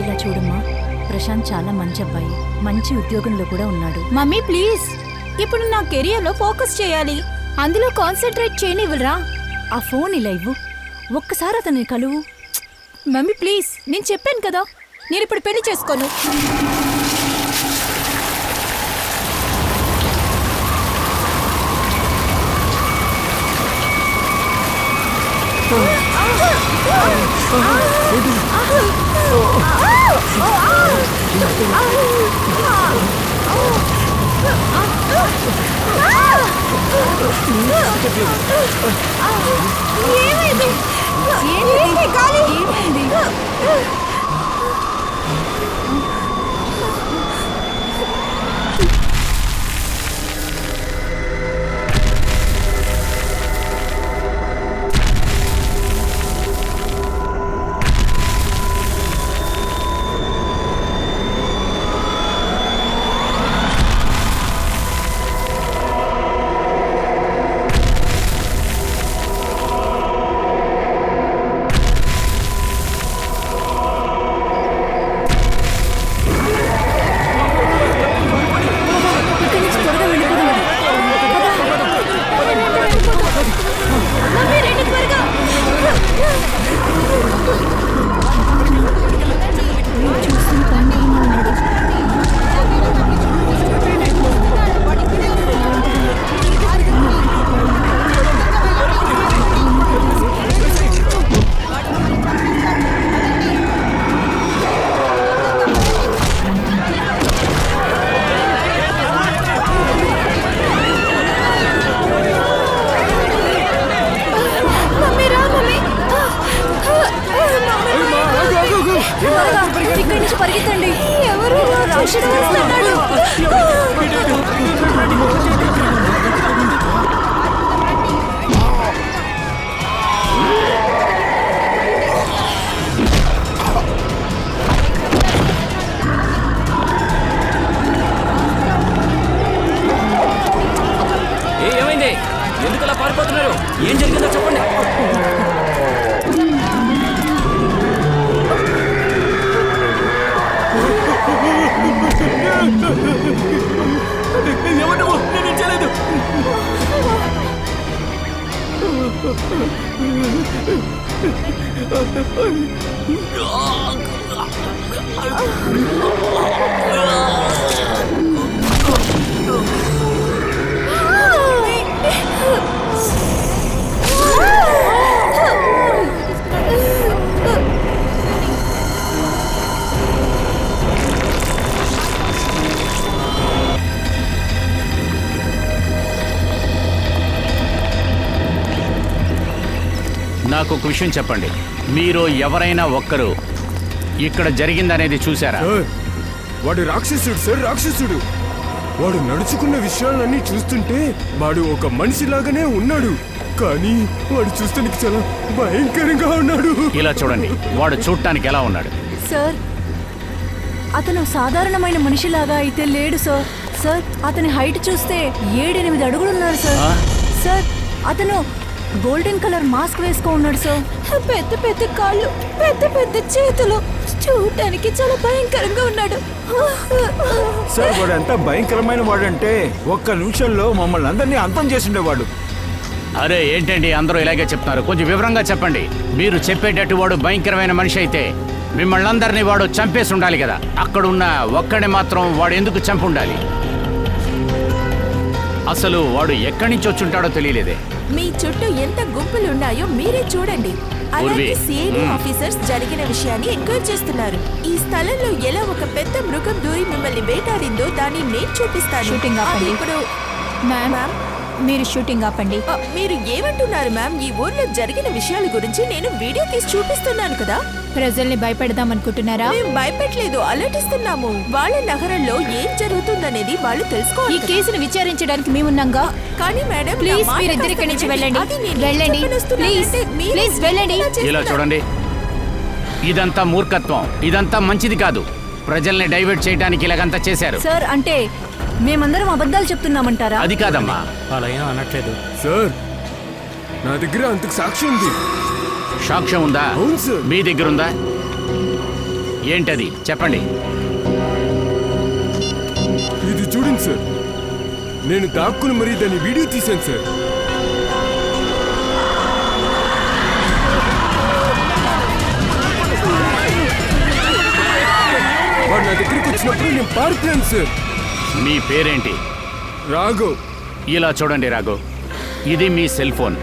ఇలా చూడమ్మా, ప్రశాంత్ చాలా మంచి అబ్బాయి, మంచి ఉద్యోగంలో కూడా ఉన్నాడు. మమ్మీ ప్లీజ్, ఇప్పుడు నా కెరియర్లో ఫోకస్ చేయాలి, అందులో కాన్సన్ట్రేట్ చేయనివ్వరా. ఆ ఫోన్ ఇలా ఇవ్వు, ఒక్కసారి అతన్ని కలువు. మమ్మీ ప్లీజ్, నేను చెప్పాను కదా నేను ఇప్పుడు పెళ్లి చేసుకోను. ఇక్కడి నుంచి పరిగెత్తండి. ఎవరు ఏమైంది? ఎందుకు అలా పారిపోతున్నారు? ఏం జరిగిందో చెప్పండి. నేను చేయలేదు. నాకు ఒక విషయం చెప్పండి, మీరు ఎవరైనా ఒక్కరు ఇక్కడ జరిగిందనేది చూసారా? వాడు రాక్షసుడు సార్, రాక్షసుడు. వాడు నడుచుకున్న విషయాలన్నీ చూస్తుంటే వాడు ఒక మనిషిలాగానే ఉన్నాడు, కానీ వాడు చూస్తానికి చాలా భయంకరంగా ఉన్నాడు. ఇలా చూడండి, వాడు చూడటానికి ఎలా ఉన్నాడు? సార్, అతను సాధారణమైన మనిషిలాగా అయితే లేడు సార్. సార్, అతని హైట్ చూస్తే 7-8 అడుగులున్నారు సార్. సార్, అతను గోల్డెన్ కలర్ మాస్క్ వేసుకో ఉన్నాడు సార్. పెద్ద పెద్ద కాళ్ళు, పెద్ద పెద్ద చేతులు, చూడటానికి చాలా భయంకరంగా ఉన్నాడు. సార్, వాడు ఎంత భయంకరమైన వాడంటే ఒక్క నిమిషంలో మమ్మల్ని అందరినీ అంతం చేసిండేవాడు. అరే ఏంటండి అందరూ ఇలాగే చెప్తున్నారు? కొంచెం వివరంగా చెప్పండి. మీరు చెప్పేటట్టు వాడు భయంకరమైన మనిషి అయితే మిమ్మల్ని అందరినీ వాడు చంపేసి ఉండాలి కదా. అక్కడున్న ఒక్కడే మాత్రం వాడు ఎందుకు చంపి ఉండాలి? అసలు వాడు ఎక్కడి నుంచి వచ్చి ఉంటాడో తెలియలేదే. మీ చుట్టూ ఎంత గుంపులు ఉన్నాయో మీరే చూడండి. అలాగే సిఐడి ఆఫీసర్స్ జరిగిన విషయాన్ని ఎంక్వైరీ చేస్తున్నారు. ఈ స్థలంలో ఎలా ఒక పెద్ద మృగం దూరి మిమ్మల్ని వేటాడిందో దాన్ని నేను చూపిస్తాను. షూటింగ్ ఆపండి. ఇప్పుడు మ్యామ్, మీరు షూటింగ్ ఆపండి. మీరు ఏమంటున్నారు మ్యామ్? ఈ ఊర్లో జరిగిన విషయాల గురించి నేను వీడియో తీసి చూపిస్తున్నాను కదా. ప్రజల్ని భయపెడదాం అనుకుంటున్నారా? మేము భయపెట్టలేదు, అలర్టిస్తున్నాము. వాళ్ళ నగరంలో ఏం జరుగుతుందనేది వాళ్ళు తెలుసుకోవాలి. ఈ కేసును విచారించడానికి మేమున్నాంగా. కానీ మేడం, ప్లీజ్ మీరిద్దరు ఇక్కడి నుంచి వెళ్ళండి. వెళ్ళండి ప్లీజ్, ప్లీజ్ వెళ్ళండి. ఇలా చూడండి, ఇదంతా మూర్ఖత్వం, ఇదంతా మంచిది కాదు. ప్రజల్ని డైవర్ట్ చేయడానికి ఇలాగంతా చేశారు. సార్, అంటే మేమందరం అబద్ధాలు చెప్తున్నామంటారా? అది కాదమ్మా. అలా ఏం అనట్లేదు సార్, నా దగ్గర అంతకు సాక్ష్యం ఉంది. సాక్ష్యం ఉందా? అవును సార్. మీ దగ్గర ఉందా? ఏంటది చెప్పండి. ఇది చూడండి సార్, నేను దాక్కుని మరీ దాన్ని వీడియో తీశాను సార్. వాడు నా దగ్గరికి వచ్చినప్పుడు నేను పారిపోయాను సార్. మీ పేరేంటి? రాఘవ్. ఇలా చూడండి రాఘవ్, ఇది మీ సెల్ ఫోన్.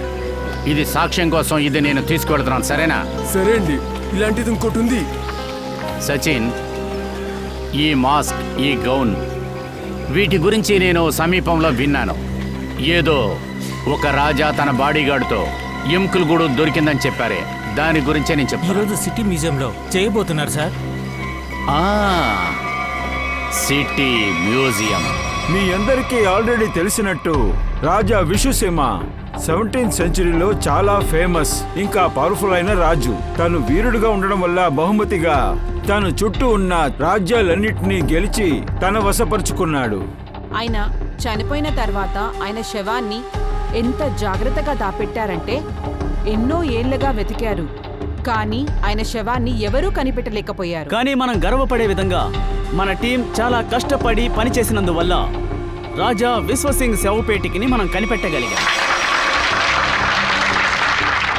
ఇది సాక్ష్యం కోసం ఇది నేను తీసుకువెళ్తున్నాను, సరేనా? సరే అండి, ఇలాంటిది ఇంకోటి ఉంది. సచిన్, ఈ మాస్క్, ఈ గౌన్, వీటి గురించి నేను సమీపంలో విన్నాను. ఏదో ఒక రాజా తన బాడీగార్డ్తో ఎముకలు గూడు దొరికిందని చెప్పారే, దాని గురించే నేను చెప్తాను. ఈరోజు సిటీ మ్యూజియంలో చేయబోతున్నారు సార్. City museum. మీ అందరికీ ఆల్రెడీ తెలిసినట్టు రాజా విషుసింహ 17th సెంచరీలో చాలా ఫేమస్ ఇంకా పవర్ఫుల్ అయిన రాజు. తను వీరుడుగా ఉండడం వల్ల బహుమతిగా తను చుట్టూ ఉన్న రాజ్యాలన్నింటినీ గెలిచి తన వశపరుచుకున్నాడు. ఆయన చనిపోయిన తర్వాత ఆయన శవాన్ని ఎంత జాగ్రత్తగా దాపెట్టారంటే ఎన్నో ఏళ్లుగా వెతికారు, కానీ ఆయన శవాన్ని ఎవరూ కనిపెట్టలేకపోయారు. కానీ మనం గర్వపడే విధంగా మన టీం చాలా కష్టపడి పనిచేసినందువల్ల రాజా విశ్వసింగ్ శవపేటికని మనం కనిపెట్టగలిగాం.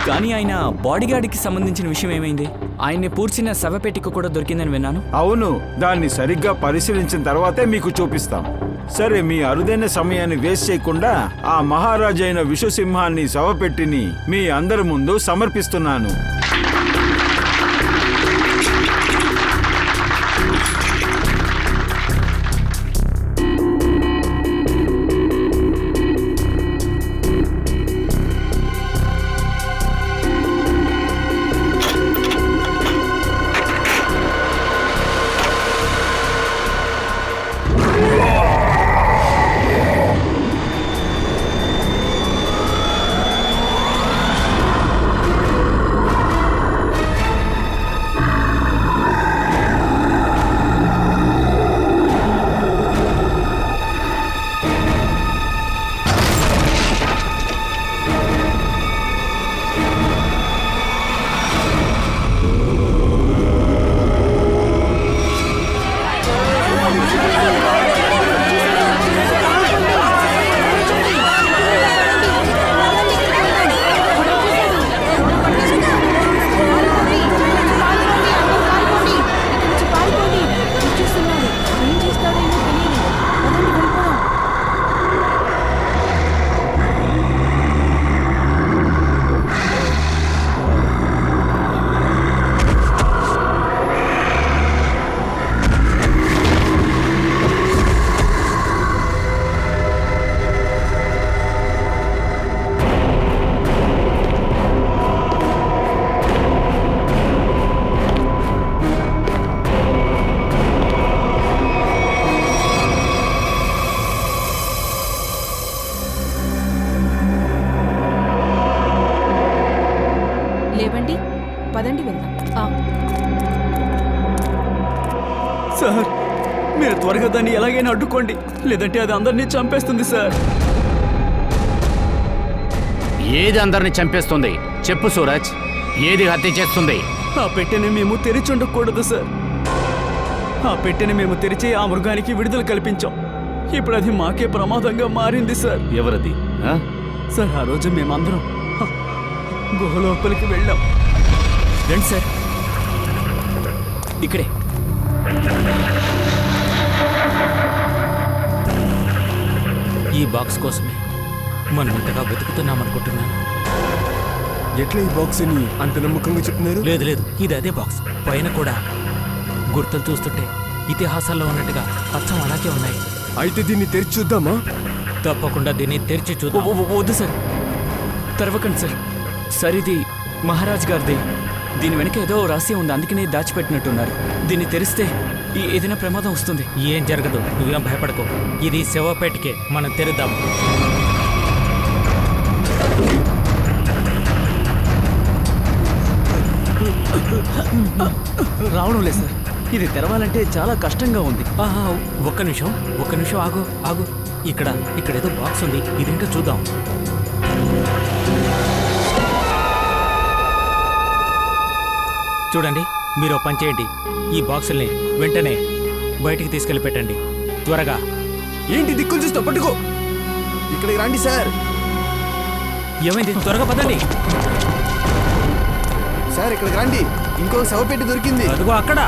కానీ ఆయన బాడీగార్డ్కి సంబంధించిన విషయం ఏమైంది? ఆయన్ని పూడ్చిన శవపేటిక కూడా దొరికిందని విన్నాను. అవును, దాన్ని సరిగ్గా పరిశీలించిన తర్వాతే మీకు చూపిస్తాం. సరే, మీ అరుదైన సమయాన్ని వేస్ట్ చేయకుండా ఆ మహారాజైన విశ్వసింహాన్ని శవపెట్టిని మీ అందరి ముందు సమర్పిస్తున్నాను. లేవండి, పదండి వెళ్దాం. సార్, మీరు త్వరగా దాన్ని ఎలాగైనా అడ్డుకోండి, లేదంటే అది అందరినీ చంపేస్తుంది సార్. ఏది అందరిని చంపేస్తుంది చెప్పు సూరజ్, ఏది హత్య చేస్తుంది? ఆ పెట్టెని మేము తెరిచి ఉండకూడదు సార్. ఆ పెట్టెని మేము తెరిచి ఆ మృగానికి విడుదల కల్పించాం. ఇప్పుడు అది మాకే ప్రమాదంగా మారింది సార్. ఎవరది? సార్, ఆ రోజు మేమందరం గుహ లోపలికి వెళ్ళాం. రండి సార్, ఇక్కడే. ఈ బాక్స్ కోసమే మనం ఇంతగా వెతుకుతున్నామనుకుంటున్నాను. ఎట్లా ఈ బాక్స్ అని అంత నమ్మకంగా చెప్తున్నారు? లేదు లేదు, ఇది అదే బాక్స్. పైన కూడా గుర్తులు చూస్తుంటే ఇతిహాసాల్లో ఉన్నట్టుగా అచ్చం అలాగే ఉన్నాయి. అయితే దీన్ని తెరిచి చూద్దామా? తప్పకుండా దీన్ని తెరిచి చూద్దాం. వద్దు సార్, తెరవకండి సార్. సార్, ఇది మహారాజ్ గారిది. దీని వెనక ఏదో రహస్యం ఉంది, అందుకనే దాచిపెట్టినట్టున్నారు. దీన్ని తెరిస్తే ఏదైనా ప్రమాదం వస్తుంది. ఏం జరగదు, నువ్వేం భయపడకు. ఇది శవపేటికే, మనం తెరుద్దాం. రావడం లేదు సార్, ఇది తెరవాలంటే చాలా కష్టంగా ఉంది. ఒక్క నిమిషం ఆగు. ఇక్కడ ఏదో బాక్స్ ఉంది, ఇదేంటో చూద్దాం. చూడండి, మీరు ఓ పని చేయండి, ఈ బాక్సుల్ని వెంటనే బయటికి తీసుకెళ్ళి పెట్టండి త్వరగా. ఏంటి దిక్కులు చూస్తా పట్టుకో. ఇక్కడికి రండి సార్. ఏమైంది? త్వరగా పదండి. సార్ ఇక్కడికి రండి, ఇంకో శవపెట్టి దొరికింది. అదిగో అక్కడ.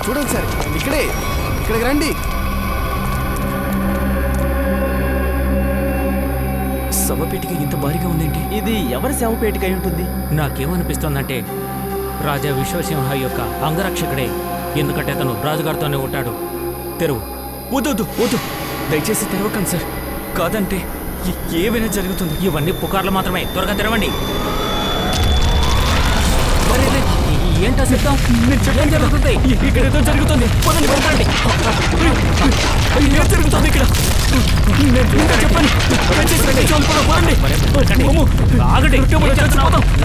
చూడండి సార్, ఇక్కడికి రండి. శవపేటిక ఇంత భారీగా ఉందేంటి? ఇది ఎవరి శవపేటిక అయి ఉంటుంది? నాకేమనిపిస్తోందంటే రాజా విశ్వసింహ యొక్క అంగరక్షకుడే, ఎందుకంటే అతను రాజుగారితోనే ఉంటాడు. తెరువు. వద్దు వద్దు, దయచేసి తెరవకండి సార్. కాదంటే ఏమైనా జరుగుతుంది. ఇవన్నీ పుకార్లు మాత్రమే, త్వరగా తెరవండి. ఏంటో చెప్తాం. ఏం జరుగుతుంది? ఇక్కడ ఏదో జరుగుతుంది. పదండి, పదండి. ఏం జరుగుతుంది ఇక్కడ? చెప్పండి. ఆగండి.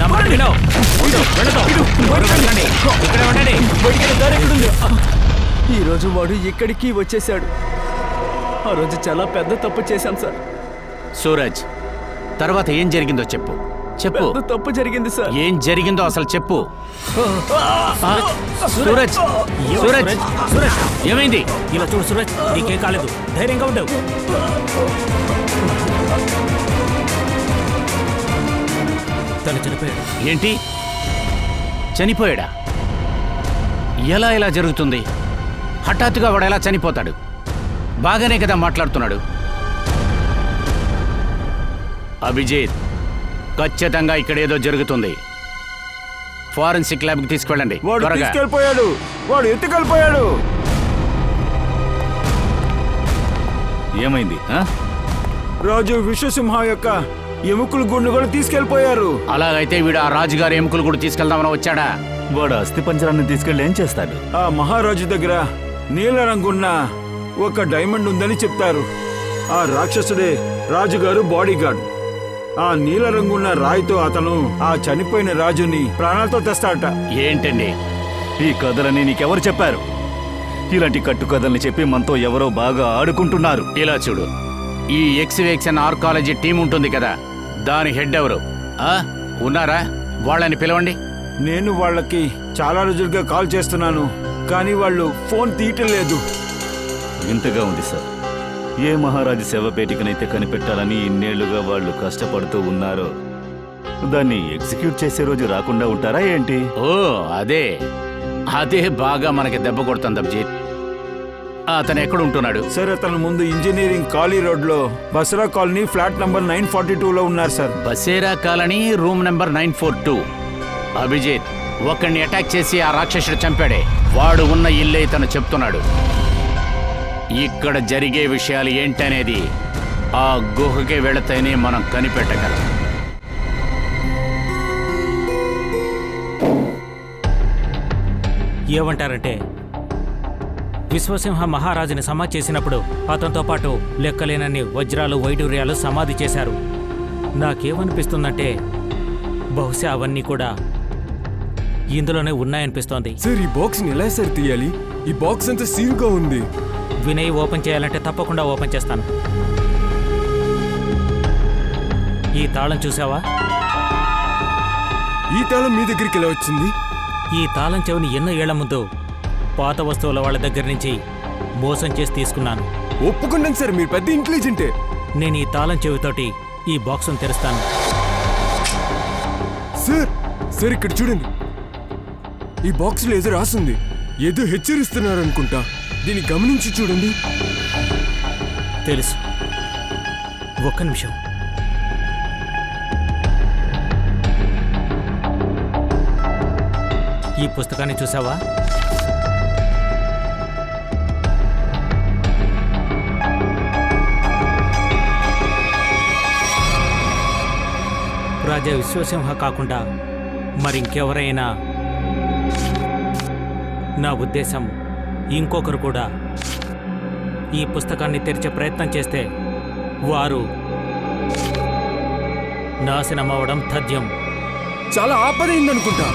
నమ్మకండి. ఇక్కడే ఉండండి. ఈరోజు వాడు ఇక్కడికి వచ్చేసాడు. ఆ రోజు చాలా పెద్ద తప్పు చేశాం సార్. సూరజ్, తర్వాత ఏం జరిగిందో చెప్పు. పెద్ద తప్పు జరిగింది సార్. ఏం జరిగిందో అసలు చెప్పు. సూరజ్, సూరజ్, సూరజ్, ఏమైంది? ఇలా చూడు సూరజ్, నీకేం కాలేదు, ధైర్యంగా ఉండవు. తను చనిపోయాడు. ఏంటి, చనిపోయాడా? ఎలా జరుగుతుంది? హఠాత్తుగా వాడు ఎలా చనిపోతాడు? బాగానే కదా మాట్లాడుతున్నాడు. అభిజిత్, ఖచ్చితంగా ఇక్కడ ఏదో జరుగుతుంది. ఫారెన్సిక్ ల్యాబ్కి తీసుకెళ్ళండి. వాడు ఎత్తుకెళ్ళిపోయాడు. ఏమైంది? రాజు విశ్వసింహ యొక్క ఎముకలు గుండు కూడా తీసుకెళ్లిపోయారు. అలాగైతే వీడు ఆ రాజుగారి ఎముకలు కూడా తీసుకెళ్దామని వచ్చాడా? వాడు అస్థి పంజరాన్ని తీసుకెళ్ళి ఏం చేస్తాడు? ఆ మహారాజు దగ్గర నీల రంగున్న ఒక డైమండ్ ఉందని చెప్తారు. ఆ రాక్షసుడే రాజుగారు బాడీగార్డ్. ఆ నీల రంగున్న రాయితో అతను ఆ చనిపోయిన రాజుని ప్రాణాలతో తెస్తాడట. ఏంటండి ఈ కథలని నీకెవరు చెప్పారు? ఇలాంటి కట్టు కథల్ని చెప్పి మనతో ఎవరో బాగా ఆడుకుంటున్నారు. ఇలా చూడు, ఈ ఎక్స్వేక్షన్ ఆర్కాలజీ టీం ఉంటుంది కదా, దాని హెడ్ ఎవరు? ఉన్నారా? వాళ్ళని పిలవండి. నేను వాళ్ళకి చాలా రోజులుగా కాల్ చేస్తున్నాను, కానీ వాళ్ళు ఫోన్ తీయటం లేదు. వింతగా ఉంది సార్. ఏ మహారాజు శవపేటికనైతే కనిపెట్టాలని ఇన్నేళ్లుగా వాళ్ళు కష్టపడుతూ ఉన్నారో దాన్ని ఎగ్జిక్యూట్ చేసే రోజు రాకుండా ఉంటారా ఏంటి? ఓ అదే బాగా మనకి దెబ్బ కొడుతుంది అభిజిత్. అతను ఎక్కడ ఉంటున్నాడు? సార్, అతను ముందు ఇంజనీరింగ్ కాలనీ రోడ్ లో బసరా కాలనీ ఫ్లాట్ నంబర్ 942 లో ఉన్నారు sir. Basera colony room number 942. Abhijit, ఒకరిని అటాక్ చేసి ఆ రాక్షసుడు చంపాడే, వాడు ఉన్న ఇల్లే తను చెప్తున్నాడు. ఇక్కడ జరిగే విషయాలు ఏంటనేది ఆ గుహకి వెళితేనే మనం కనిపెట్టగలం. ఏమంటారంటే విశ్వసింహ మహారాజుని సమాధి చేసినప్పుడు అతనితో పాటు లెక్కలేనన్ని వజ్రాలు వైడూర్యాలు సమాధి చేశారు. నాకేమనిపిస్తుందంటే బహుశా అవన్నీ కూడా ఇందులోనే ఉన్నాయనిపిస్తోంది. సార్, ఈ బాక్స్ ని ఎలా సార్ తీయాలి? ఈ బాక్స్ అంతా సీల్ గా ఉంది. వినయ్ ఓపెన్ చేయాలంటే తప్పకుండా ఓపెన్ చేస్తాను. ఈ తాళం చూసావా? ఈ తాళం మీ దగ్గరికి ఎలా వచ్చింది? ఈ తాళం చెవిని ఎన్నో ఏళ్ల ముందు పాత వస్తువుల వాళ్ళ దగ్గర నుంచి మోసం చేసి తీసుకున్నాను. ఒప్పుకున్నాను సార్, మీరు పెద్ద ఇంటెలిజెంటే. నేను ఈ తాళం చెవితోటి ఈ బాక్స్ను తెరుస్తాను. సార్ ఇక్కడ చూడండి, ఈ బాక్స్ లో ఏదో రాసుంది. ఏదో హెచ్చరిస్తున్నారు అనుకుంటా. దీన్ని గమనించి చూడండి. తెలుసు. ఒక్క నిమిషం. ఈ పుస్తకాన్ని చూసావా? రాజా విశ్వసింహ కాకుండా మరింకెవరైనా, నా ఉద్దేశం ఇంకొకరు కూడా ఈ పుస్తకాన్ని తెరిచే ప్రయత్నం చేస్తే వారు నాశనమవడం తథ్యం. చాలా ఆపదైందనుకుంటా.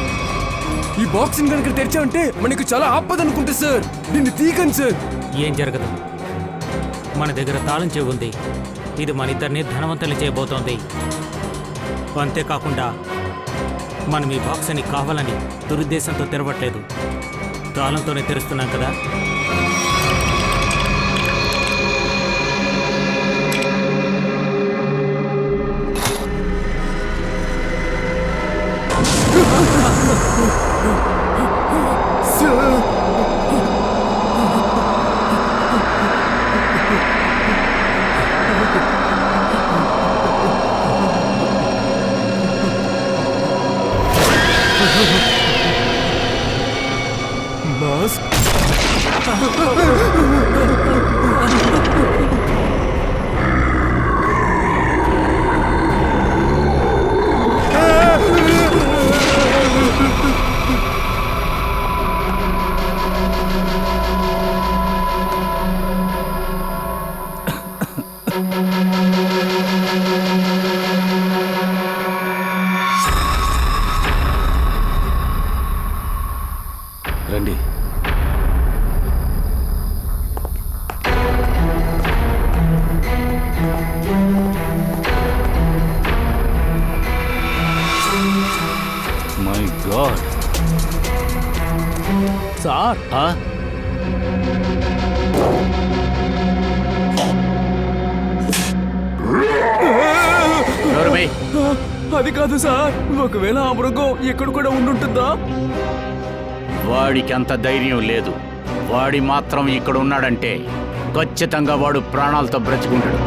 ఈ బాక్స్ ని కనుక తెరిచామంటే మనకు చాలా ఆపదనుకుంటా సార్. దీన్ని తీయకండి సార్. ఏం జరగదు. మన దగ్గర తాళం చెవి ఉంది. ఇది మన ఇద్దరిని ధనవంతులు చేయబోతోంది. అంతేకాకుండా మనం ఈ బాక్స్ అని కావాలని దురుద్దేశంతో తెరవట్లేదు, తాళంతోనే తెరుస్తున్నాం కదా. మాస్క్ రండి. మై గాడ్ సార్ అది కాదు సార్, ఒకవేళ ఆ మృగం ఇక్కడ కూడా ఉండుంటుందా? వాడికి అంత ధైర్యం లేదు. వాడి మాత్రం ఇక్కడ ఉన్నాడంటే ఖచ్చితంగా వాడు ప్రాణాలతో బ్రతికుంటాడు.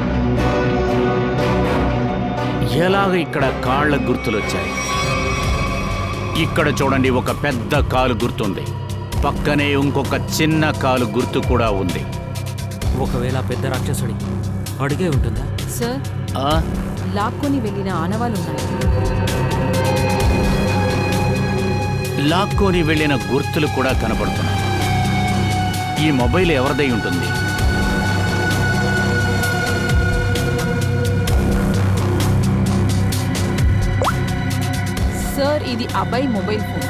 ఎలాగ ఇక్కడ కాళ్ళ గుర్తులొచ్చాయి? ఇక్కడ చూడండి, ఒక పెద్ద కాలు గుర్తుంది, పక్కనే ఇంకొక చిన్న కాలు గుర్తు కూడా ఉంది. ఒకవేళ పెద్ద రాక్షసుడి అడిగే ఉంటుందా? సార్, ఆ? లాక్కొని వెళ్ళిన ఆనవాళ్ళున్నాయి. లాక్కొని వెళ్ళిన గుర్తులు కూడా కనపడుతున్నాయి. ఈ మొబైల్ ఎవరిదై ఉంటుంది? సార్, ఇది అభయ్ మొబైల్ ఫోన్.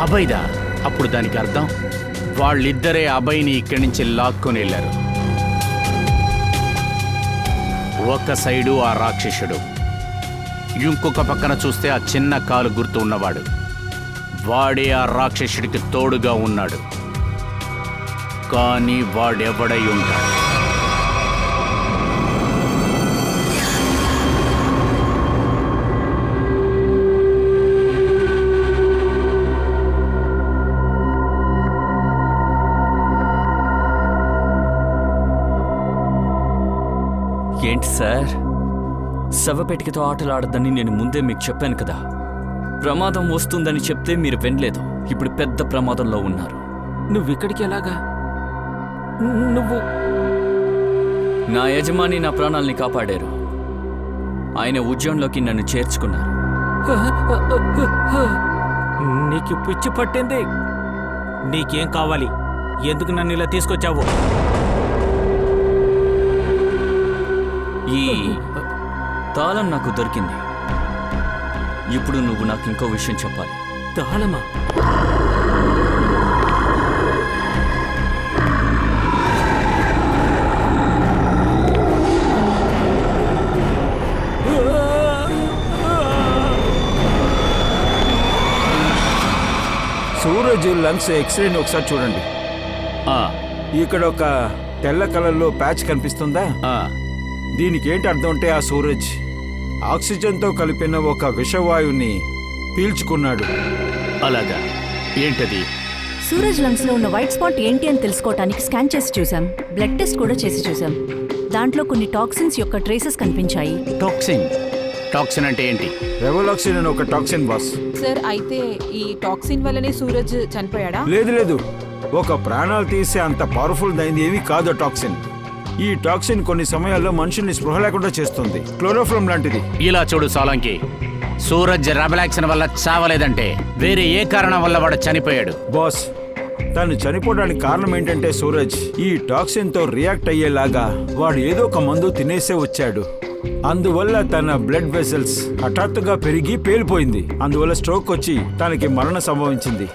అభయ్దా? అప్పుడు దానికి అర్థం వాళ్ళిద్దరే అభయ్ని ఇక్కడి నుంచి లాక్కొని వెళ్ళారు. ఒక సైడు ఆ రాక్షసుడు, ఇంకొక పక్కన చూస్తే ఆ చిన్న కాలు గుర్తు ఉన్నవాడు. వాడే ఆ రాక్షసుడికి తోడుగా ఉన్నాడు. కానీ వాడెవడై ఉంటాడు? ఏంటి సార్, శవపేటికతో ఆటలాడద్దని నేను ముందే మీకు చెప్పాను కదా. ప్రమాదం వస్తుందని చెప్తే మీరు వినలేదు. ఇప్పుడు పెద్ద ప్రమాదంలో ఉన్నారు. నువ్విక్కడికి ఎలాగా? నువ్వు నా యజమాని నా ప్రాణాల్ని కాపాడారు. ఆయన ఉద్యోగంలోకి నన్ను చేర్చుకున్నారు. నీకు పిచ్చి పట్టింది. నీకేం కావాలి? ఎందుకు నన్ను ఇలా తీసుకొచ్చావు? ఈ తాళం నాకు దొరికింది. ఇప్పుడు నువ్వు నాకు ఇంకో విషయం చెప్పాలి. తాళమా? సూరజ్ లంగ్స్ ఎక్స్రేని ఒకసారి చూడండి. ఆ, ఇక్కడ ఒక తెల్ల కలర్లో ప్యాచ్ కనిపిస్తుందా? ఆ, దీనికి ఏంటి అర్థం అంటే, ఆ సూరజ్ ఆక్సిజన్తో కలిపిన ఒక విషవాయువుని పీల్చుకున్నాడు. అలాగా? ఏంటది? సూరజ్ లంగ్స్ లో ఉన్న వైట్ స్పాట్ ఏంటి అని తెలుసుకోవటానికి స్కాన్ చేసి చూసాం. బ్లడ్ టెస్ట్ కూడా చేసి చూసాం. దాంట్లో కొన్ని టాక్సిన్స్ యొక్క ట్రేసెస్ కనిపించాయి. టాక్సిన్? టాక్సిన్ అంటే ఏంటి? రెవోలాక్సిన్ అని ఒక టాక్సిన్ బాస్. సార్, అయితే ఈ టాక్సిన్ వల్లనే సూరజ్ చనిపోయాడా? లేదు, ఒక ప్రాణాలు తీసే అంత పవర్ఫుల్ దైంది ఏమీ కాదు టాక్సిన్. ఈ టాక్సిన్ కొన్ని సమయాల్లో మనుషుల్ని స్పృహ లేకుండా చేస్తుంది. క్లోరోఫామ్ లాంటిది. ఇలా చూడు సాలంకి, సూరజ్ రెవలాక్సిన్ వల్ల చావలేదంటే వేరే ఏ కారణం వల్ల వాడు చనిపోయాడు. బాస్, తను చనిపోవడానికి కారణం ఏంటంటే, సూరజ్ ఈ టాక్సిన్ తో రియాక్ట్ అయ్యేలాగా వాడు ఏదో ఒక మందు తినేసే వచ్చాడు. అందువల్ల తన బ్లడ్ వెసల్స్ హఠాత్తుగా పెరిగి పేలిపోయింది. అందువల్ల స్ట్రోక్ వచ్చి తనకి మరణం సంభవించింది.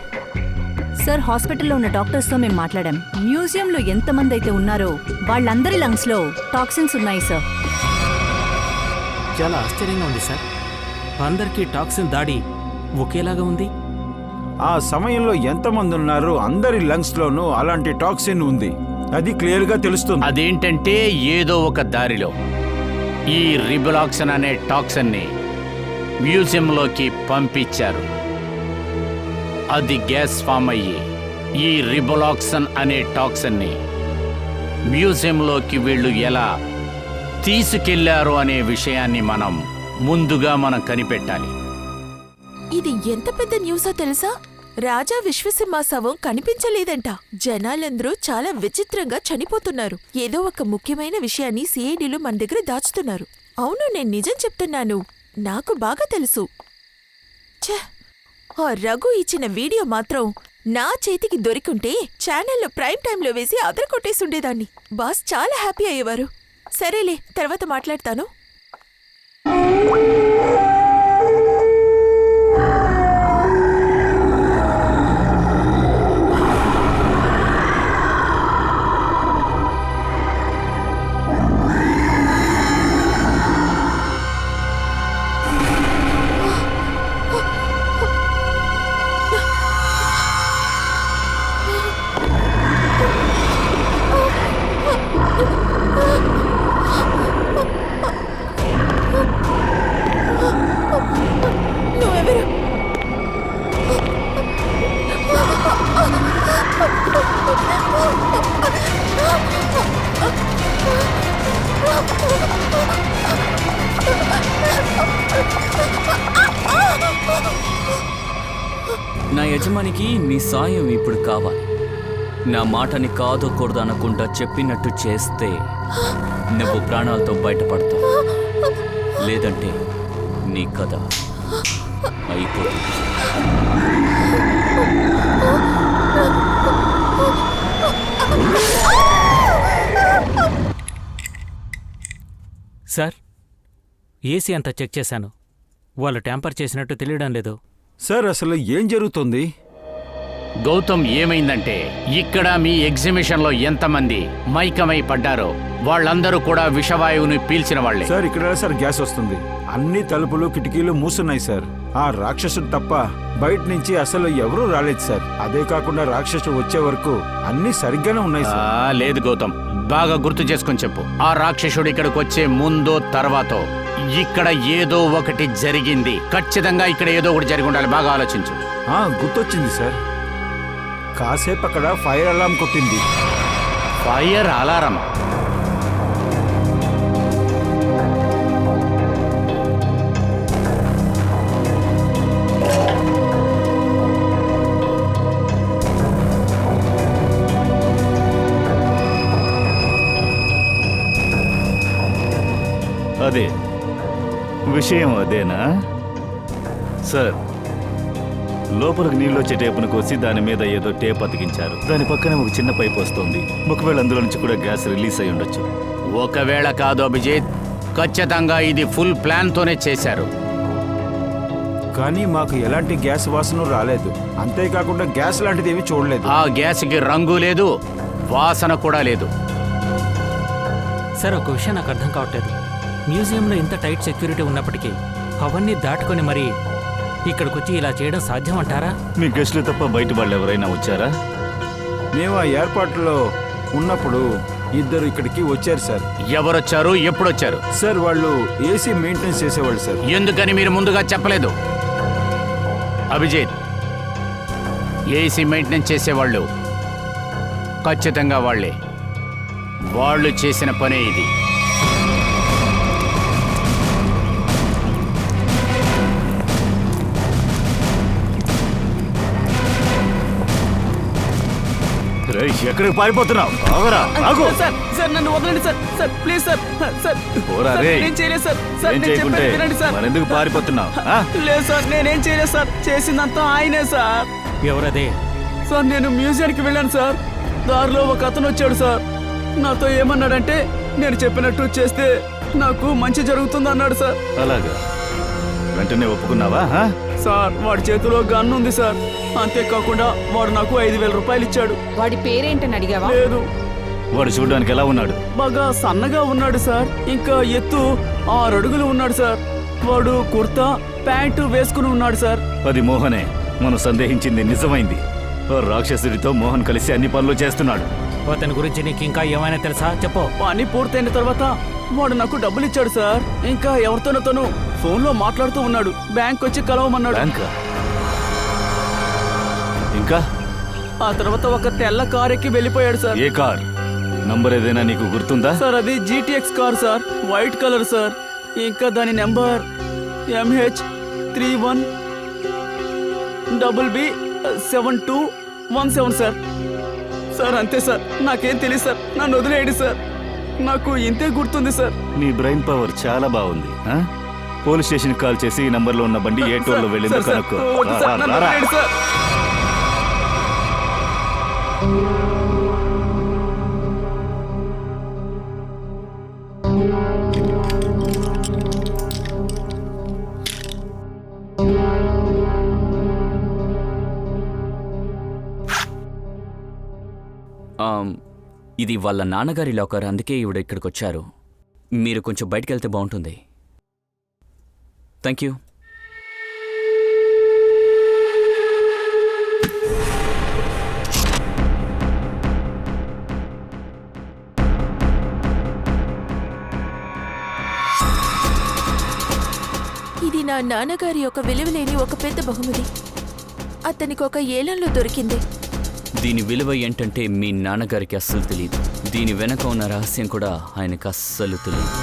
సార్, హాస్పిటల్లో ఉన్న డాక్టర్స్తో మేము మాట్లాడాం. మ్యూజియంలో ఎంతమంది అయితే ఉన్నారో వాళ్ళందరి లంగ్స్లో టాక్సిన్స్ ఉన్నాయి సార్. చాలా ఆశ్చర్యంగా ఉంది సార్. అందరికీ టాక్సిన్ దాడి ఒకేలాగా ఉంది. ఆ సమయంలో ఎంతమంది ఉన్నారు, అందరి లంగ్స్ లోనూ అలాంటి టాక్సిన్ ఉంది. అది క్లియర్ గా తెలుస్తుంది. అదేంటంటే ఏదో ఒక దారిలో ఈ రిబులాక్సిన్ అనే టాక్సిన్ ని మ్యూజియంలోకి పంపించారు. అది గ్యాస్ ఫామ్ అయ్యి ఈ రిబులాక్సిన్ అనే టాక్సిన్ ని మ్యూజియంలోకి వీళ్ళు ఎలా తీసుకెళ్లారు అనే విషయాన్ని ముందుగా మనం కనిపెట్టాలి. ఇది ఎంత పెద్ద న్యూసో తెలుసా? రాజా విశ్వసింహ శవం కనిపించలేదంట. జనాలందరూ చాలా విచిత్రంగా చనిపోతున్నారు. ఏదో ఒక ముఖ్యమైన విషయాన్ని సిఐడిలు మన దగ్గర దాచుతున్నారు. అవును, నేను నిజం చెప్తున్నాను, నాకు బాగా తెలుసు. ఛ! ఆ రఘు ఇచ్చిన వీడియో మాత్రం నా చేతికి దొరికుంటే ఛానల్లో ప్రైమ్ టైంలో వేసి అదరకొట్టేసుండేదాన్ని. బాస్ చాలా హ్యాపీ అయ్యేవారు. సరేలే, తర్వాత మాట్లాడతాను. నువ్వెవరు? నా యజమానికి నీ సాయం ఇప్పుడు కావాలి. నా మాటని కాదకూడదు అనకుండా చెప్పినట్టు చేస్తే నువ్వు ప్రాణాలతో బయటపడతావు. లేదంటే నీ కథ అయిపోతుంది. సార్, ఏసీ అంతా చెక్ చేశాను. వాళ్ళు ట్యాంపర్ చేసినట్టు తెలియడం లేదు. సార్, అసలు ఏం జరుగుతుంది? గౌతమ్, ఏమైందంటే ఇక్కడ మీ ఎగ్జిబిషన్లో ఎంతమంది మైకమై పడ్డారో వాళ్ళందరూ కూడా విషవాయువుని పీల్చిన వాళ్లే. సార్, ఇక్కడ సార్ గ్యాస్ వస్తుంది. అన్ని తలుపులు కిటికీలు మూసున్నాయి సార్. ఆ రాక్షసుడు తప్ప బయట నుంచి అసలు ఎవరూ రాలేదు సార్. అదే కాకుండా రాక్షసుడు వచ్చే వరకు అన్ని సరిగ్గానే ఉన్నాయి సార్. లేదు గౌతమ్, బాగా గుర్తు చేసుకొని చెప్పు. ఆ రాక్షసుడు ఇక్కడికి వచ్చే ముందో తర్వాతో ఇక్కడ ఏదో ఒకటి జరిగింది. ఖచ్చితంగా ఇక్కడ ఏదో ఒకటి జరిగి ఉండాలి. బాగా ఆలోచించు. గుర్తొచ్చింది సార్. కాసేపు అక్కడ ఫైర్ అలారం కొట్టింది. Fire alarm? అదే విషయం అదేనా సార్? లోపలికి నీళ్ళు వచ్చే టేపును కోసి దాని మీద ఏదో టేప్ అతికించారు. దాని పక్కనే ఒక చిన్న పైప్ వస్తుంది. ఒకవేళ అందులో నుంచి కూడా గ్యాస్ రిలీజ్ అయి ఉండొచ్చు. ఒకవేళ కాదు అభిజిత్, ఖచ్చితంగా ఇది ఫుల్ ప్లాన్ తోనే చేశారు. కానీ మాకు ఎలాంటి గ్యాస్ వాసన రాలేదు. అంతేకాకుండా గ్యాస్ లాంటిది ఏమీ చూడలేదు. ఆ గ్యాస్కి రంగు లేదు, వాసన కూడా లేదు. సార్, ఒక విషయం నాకు అర్థం కావట్లేదు. మ్యూజియంలో ఇంత టైట్ సెక్యూరిటీ ఉన్నప్పటికీ అవన్నీ దాటుకొని మరి ఇక్కడికొచ్చి ఇలా చేయడం సాధ్యం అంటారా? మీ గెస్టులు తప్ప బయట వాళ్ళు ఎవరైనా వచ్చారా? మేము ఆ ఏర్పాట్లో ఉన్నప్పుడు ఇద్దరు ఇక్కడికి వచ్చారు సార్. ఎవరొచ్చారు? ఎప్పుడొచ్చారు? సార్, వాళ్ళు ఏసీ మెయింటెనెన్స్ చేసేవాళ్ళు సార్. ఎందుకని మీరు ముందుగా చెప్పలేదు? అభిజిత్, ఏసీ మెయింటెనెన్స్ చేసేవాళ్ళు ఖచ్చితంగా వాళ్ళే. వాళ్ళు చేసిన పనే ఇది. ఎక్కడికి పారిపోతున్నావు? సార్, సార్ నన్ను వదలండి sir. Sir please sir. Sir నేను చేయలేదు సార్. సార్ నేను చెప్పేది వినండి సార్. ఎందుకు పారిపోతున్నావు? లేదు సార్, నేనేం చేయలేదు సార్. చేసిందంతా ఆయనే సార్. ఎవరదే? సార్, నేను మ్యూజియానికి వెళ్ళాను సార్. దారిలో ఒక అతను వచ్చాడు సార్. నాతో ఏమన్నాడంటే నేను చెప్పినట్టు చేస్తే నాకు మంచి జరుగుతుంది అన్నాడు సార్. అలాగా? వెంటనే ఒప్పుకున్నావా? సార్, వాడి చేతిలో గన్ ఉంది సార్. అంతేకాకుండా వాడు నాకు 5,000 రూపాయలు ఇచ్చాడు. వాడి పేరేంటని అడిగావా? లేదు. వాడు చూడడానికి ఎలా ఉన్నాడు? బాగా సన్నగా ఉన్నాడు సార్. ఇంకా ఎత్తు 6 అడుగులు ఉన్నాడు సార్. వాడు కుర్తా ప్యాంటు వేసుకుని ఉన్నాడు సార్. అది మోహనే. మనం సందేహించింది నిజమైంది. ఓ రాక్షసుడితో మోహన్ కలిసి అన్ని పనులు చేస్తున్నాడు. అతని గురించి నీకు ఇంకా ఏమైనా తెలుసా? చెప్పు. పని పూర్తయిన తర్వాత వాడు నాకు డబ్బులు ఇచ్చాడు సార్. ఇంకా ఎవరితోనో తను ఫోన్లో మాట్లాడుతూ ఉన్నాడు. బ్యాంక్ వచ్చి కలవమన్నాడు. బ్యాంకా? ఇంకా ఆ తర్వాత ఒక తెల్ల కార్ ఎక్కి వెళ్ళిపోయాడు సార్. ఏ కార్? నంబర్ ఏదైనా నీకు గుర్తుందా? సార్ అది GTX car sir, white colour sir. ఇంకా దాని నెంబర్ MH31BB7217 సార్. సార్ అంతే సార్, నాకేం తెలియదు సార్, నన్ను వదిలేయండి సార్. నాకు ఇంతే గుర్తుంది సార్. నీ బ్రెయిన్ పవర్ చాలా బాగుంది. పోలీస్ స్టేషన్ కాల్ చేసి ఈ నంబర్లో ఉన్న బండి ఏ టోల్లో వెళ్ళిందో కనుక్కో. వద్దు సార్, నన్ను వదిలేయండి సార్. ఇది వాళ్ళ నాన్నగారి లాకర్, అందుకే ఈవిడ ఇక్కడికి వచ్చారు. మీరు కొంచెం బయటికి వెళ్తే బాగుంటుంది. Thank you. ఇది నా నాన్నగారి యొక్క విలువలేని ఒక పెద్ద బహుమతి. అతనికి ఒక ఏలంలో దొరికింది. దీని విలువ ఏంటంటే మీ నాన్నగారికి అస్సలు తెలియదు. దీని వెనక ఉన్న రహస్యం కూడా ఆయనకు అస్సలు తెలియదు.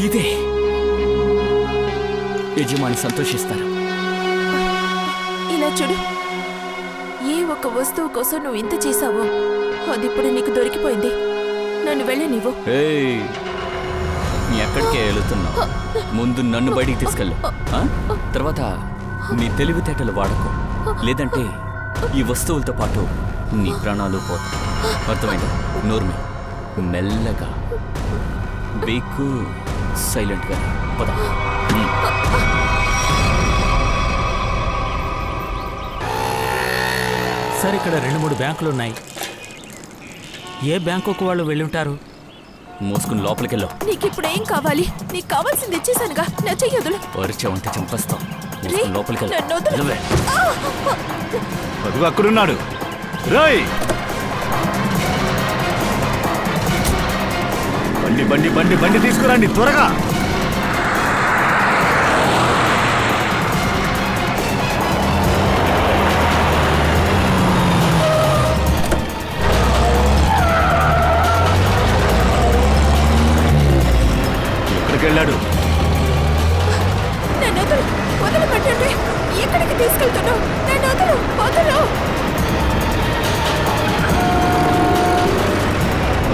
ఇదే యజమాని సంతోషిస్తారు. ఇలా చూడు, ఏ ఒక్క వస్తువు కోసం నువ్వు ఇంత చేశావో అది ఇప్పుడు నీకు దొరికిపోయింది. నన్ను వెళ్ళనివ్వు. నీ ఎక్కడికే వెళుతున్నావు? ముందు నన్ను బయటికి తీసుకెళ్ళు. తర్వాత నీ తెలివితేటలు వాడకు, లేదంటే ఈ వస్తువులతో పాటు నీ ప్రాణాలు పోతాయి. అర్థమైందా? నోర్మి మెల్లగా, బేకు సైలెంట్గా పద. సార్ ఇక్కడ 2-3 బ్యాంకులు ఉన్నాయి. ఏ బ్యాంకుకు వాళ్ళు వెళ్ళి ఉంటారు? మోసుకుని లోపలికి వెళ్ళావు. నీకు ఇప్పుడు ఏం కావాలి? నీకు కావాల్సింది ఇచ్చేసానుగా. నా చెయ్యదులు. పరిచయం చంపేస్తాం. లోపలికి అదిగో అక్కడున్నాడు. రాయ్, బండి బండి బండి బండి తీసుకురండి త్వరగా. ఎక్కడికి వెళ్ళాడు? నన్ను వదలు, వదిలిపెట్టండి. ఎక్కడికి తీసుకెళ్తున్నావు? నన్ను వదలు, వదలు.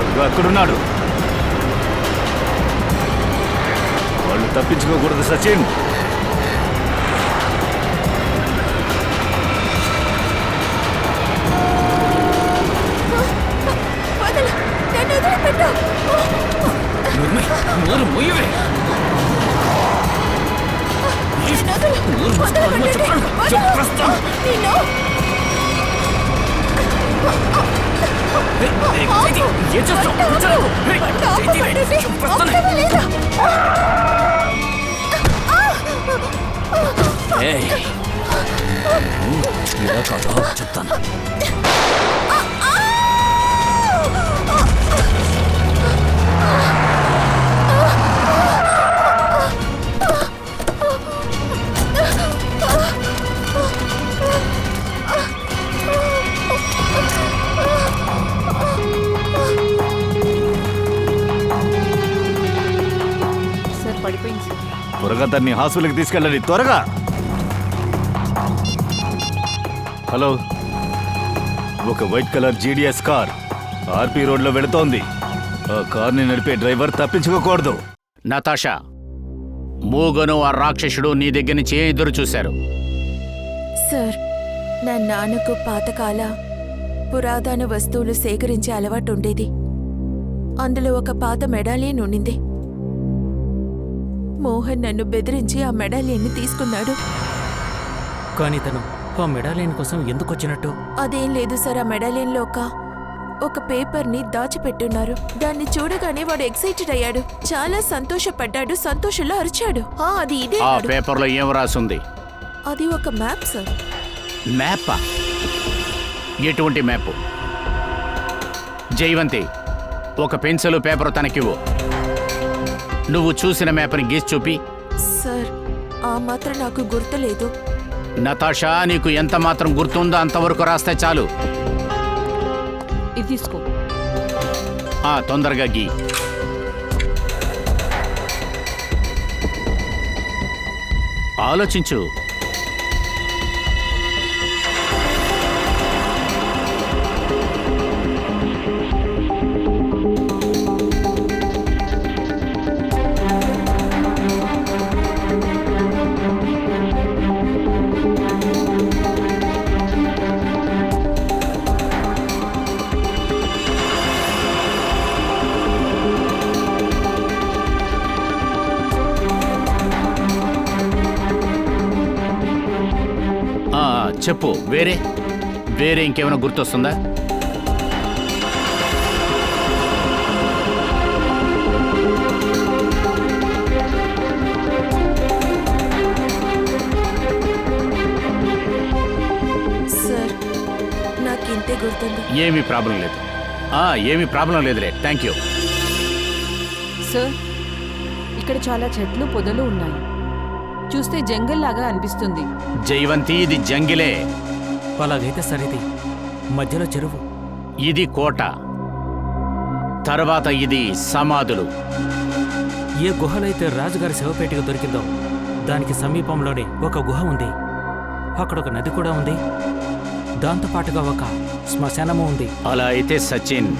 అదిగో అక్కడున్నాడు. వాళ్ళు తప్పించుకోకూడదు సచిన్. వదలు, నన్ను వదిలిపెట్టు. చెప్తాను. త్వరగా దాన్ని హాస్పిటల్కి తీసుకెళ్ళండి, త్వరగా. హలో, ఒక వైట్ కలర్ జీడిఎస్ కార్ ఆర్పి రోడ్లో వెళుతోంది. ఆ కార్ని నడిపే డ్రైవర్ తప్పించుకోకూడదు. నతాషా, మూగను ఆ రాక్షసుడు నీ దగ్గర నుంచి ఏం ఎదురు చూశారు? సార్, నా నాన్నకు పాతకాల పురాతన వస్తువులు సేకరించే అలవాటు ఉండేది. అందులో ఒక పాత మెడాలియన్ ఉండింది. మోహన్ నన్ను బెదిరించి ఆ మెడాలియన్ని తీసుకున్నాడు. కానీ తను ఆ మెడాలియన్ కోసం ఎందుకు వచ్చినట్టు? అదేం లేదు సార్, ఆ మెడాలియన్లో ఒక పేపర్ని దాచిపెట్టున్నారు. దాన్ని చూడగానే వాడు ఎక్సైటెడ్ అయ్యాడు, చాలా సంతోషపడ్డాడు, సంతోషంలో అరిచాడు. అది ఇదే. ఆ పేపర్లో ఏం రాసుంది? అది ఒక మ్యాప్ సార్. మ్యాపా? ఎటువంటి మ్యాప్? జైవంతి, ఒక పెన్సిల్ పేపర్ తనకివ్వు. నువ్వు చూసిన మ్యాప్ని గీసి చూపి. సార్, ఆ మాత్రం నాకు గుర్తులేదు. నతాషా, నీకు ఎంత మాత్రం గుర్తుందో అంతవరకు రాస్తే చాలు. ఇది తీసుకో. తొందరగా గీ. ఆలోచించు. చెప్పు, వేరే ఇంకేమైనా గుర్తొస్తుందా? సార్, నాకింతే గుర్తుంది. ఏమీ ప్రాబ్లం లేదు. ఏమీ ప్రాబ్లం లేదులే. Thank you. సార్, ఇక్కడ చాలా చెట్లు పొదలు ఉన్నాయి. చూస్తే జంగల్ లాగా అనిపిస్తుంది. జైవంతి, ఇది జంగిలే. అలాగైతే సరిది మధ్యలో చెరువు. ఇది కోట. తర్వాత ఇది సమాధులు. ఏ గుహలైతే రాజుగారి శవపేటిక దొరికిందో దానికి సమీపంలోనే ఒక గుహ ఉంది. అక్కడ ఒక నది కూడా ఉంది. దాంతోపాటుగా ఒక శ్మశానము ఉంది. అలా అయితే సచిన్,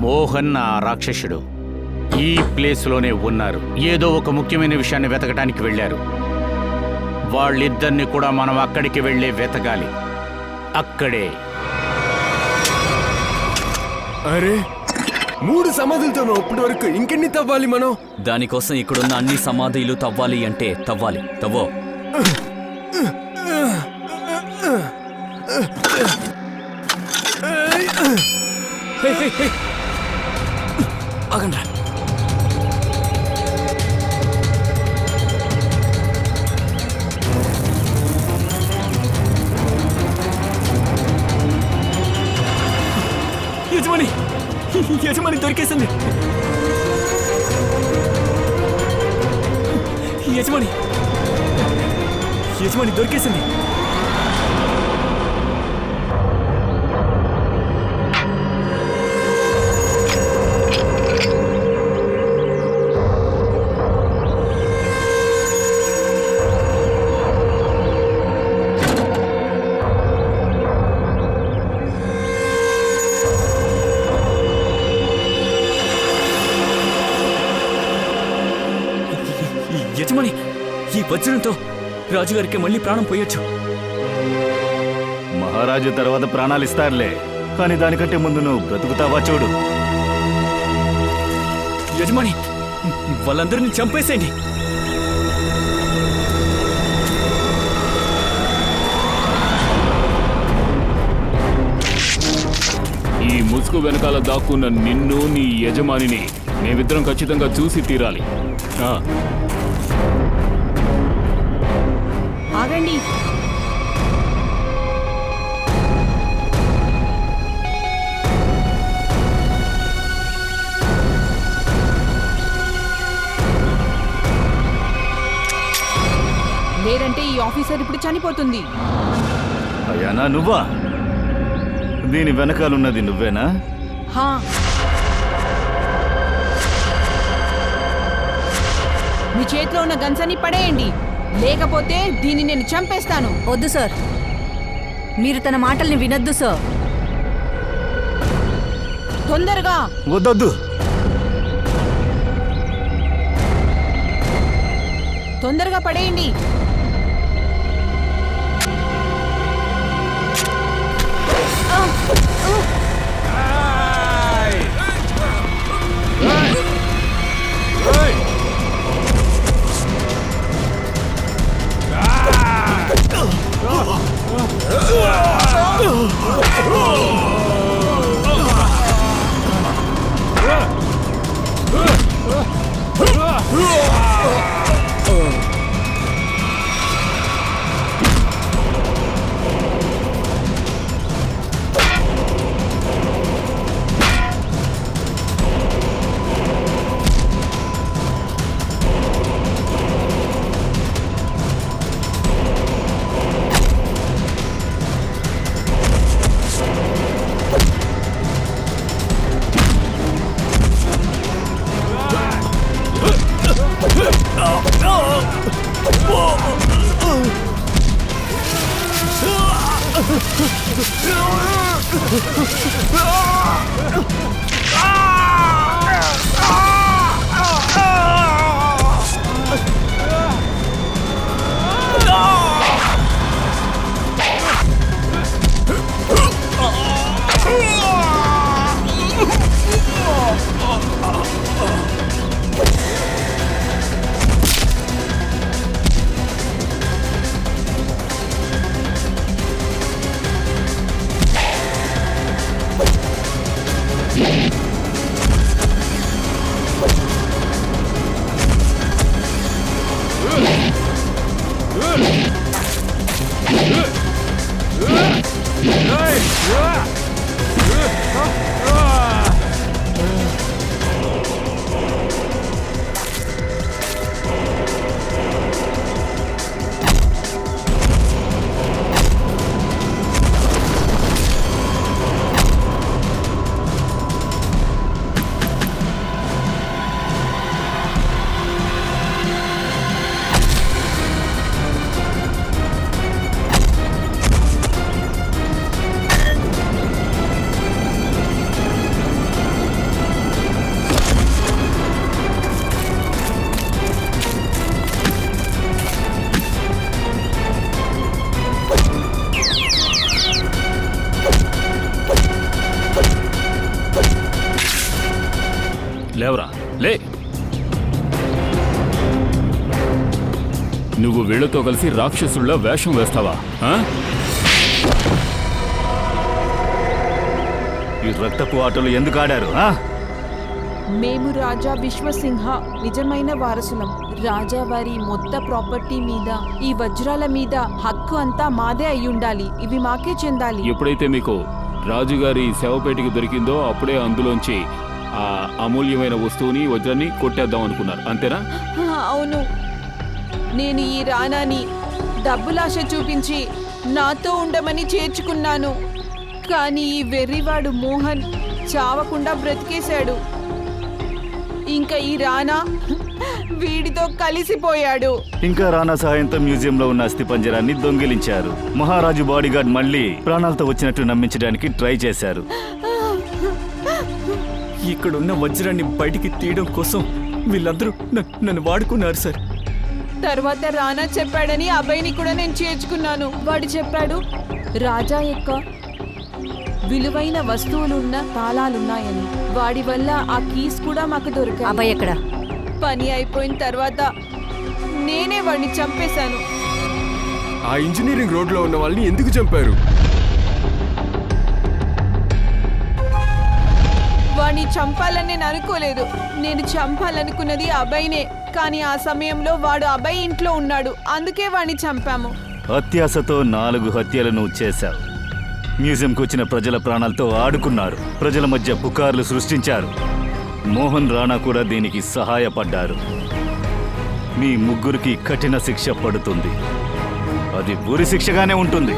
మోహన్ ఆ రాక్షసుడు ఈ ప్లేస్లోనే ఉన్నారు. ఏదో ఒక ముఖ్యమైన విషయాన్ని వెతకడానికి వెళ్ళారు. వాళ్ళిద్దరిని కూడా మనం అక్కడికి వెళ్ళే వెతకాలి. అక్కడే. అరే, 3 సమాధులతో ఇప్పటి వరకు ఇంకెన్ని తవ్వాలి మనం? దానికోసం ఇక్కడున్న అన్ని సమాధులు తవ్వాలి అంటే తవ్వాలి. తవ్వో. ఆగండ్రా. యజమాని దొరికేసింది. యజమాని దొరికేసింది. యజమాని, ఈ వజ్రంతో రాజుగారికి మళ్ళీ ప్రాణం పోయొచ్చు. మహారాజు తర్వాత ప్రాణాలు ఇస్తారులే, కానీ దానికంటే ముందు నువ్వు బ్రతుకుతావా చూడు. యజమాని, వాళ్ళందరినీ చంపేసేయండి. ఈ ముసుగు వెనకాల దాక్కున్న నిన్ను, నీ యజమానిని మేమిద్దరం ఖచ్చితంగా చూసి తీరాలి. ఆగండి. లేదంటే ఈ ఆఫీసర్ ఇప్పుడు చనిపోతుంది. అయానా, నువ్వా? దీని వెనకాలన్నది నువ్వేనా? మీ చేతిలో ఉన్న గన్స్ అన్ని పడేయండి, లేకపోతే దీన్ని నేను చంపేస్తాను. వద్దు సార్, మీరు తన మాటల్ని వినొద్దు సార్. తొందరగా. వద్దొద్దు. తొందరగా పడేయండి. లేవరా, లే. నువ్వు వీళ్ళతో కలిసి రాక్షసుళ్ళ వేషం వేస్తావా? ఈ రక్తపు ఆటలు ఎందుకు ఆడారు? మేము రాజా విశ్వసింహ నిజమైన వారసులం. రాజా వారి మొత్తం ప్రాపర్టీ మీద, ఈ వజ్రాల మీద హక్కు అంతా మాదే అయ్యుండాలి. ఇవి మాకే చెందాలి. ఎప్పుడైతే మీకు రాజుగారి శవపేటికి దొరికిందో అప్పుడే అందులోంచి ఆ అమూల్యమైన వస్తువుని, వజ్రాన్ని కొట్టేద్దాం అనుకున్నారు, అంతేనా? అవును. నేను ఈ రాణాని డబ్బులాశ చూపించి నాతో ఉండమని చేర్చుకున్నాను. కానీ ఈ వెర్రివాడు మోహన్ చావకుండా బ్రతికేశాడు. ఇంకా ఈ రాణా వీడితో కలిసిపోయాడు. ఇంకా రాణా సహాయంతో మ్యూజియంలో ఉన్న అస్థిపంజరాన్ని దొంగిలించారు. మహారాజు బాడీగార్డ్ మళ్ళీ ప్రాణాలతో వచ్చినట్టు నమ్మించడానికి ట్రై చేశారు. ఇక్కడున్న వజ్రాన్ని బయటికి తీయడం కోసం వీళ్ళందరూ నన్ను వాడుకున్నారు సార్. తర్వాత రానా చెప్పాడని అభయ్ని కూడా నేను చేర్చుకున్నాను. వాడు చెప్పాడు రాజా యొక్క విలువైన వస్తువులున్న తాళాలున్నాయని. వాడి వల్ల ఆ కీస్ కూడా మాకు దొరికాయి. అభయ్ ఎక్కడ? పని అయిపోయిన తర్వాత నేనే వాడిని చంపేశాను. ఆ ఇంజనీరింగ్ రోడ్లో ఉన్న వాళ్ళని ఎందుకు చంపారు? వాడిని చంపాలని నేను అనుకోలేదు. నేను చంపాలనుకున్నది అభయ్నే. కానీ ఆ సమయంలో వాడు అభయ్ ఇంట్లో ఉన్నాడు, అందుకే వాడిని చంపాము. అత్యాశతో 4 హత్యలను చేశావు. మ్యూజియంకు వచ్చిన ప్రజల ప్రాణాలతో ఆడుకున్నారు. ప్రజల మధ్య పుకార్లు సృష్టించారు. మోహన్ రాణా కూడా దీనికి సహాయపడ్డారు. మీ ముగ్గురికి కఠిన శిక్ష పడుతుంది. అది ఉరి శిక్షగానే ఉంటుంది.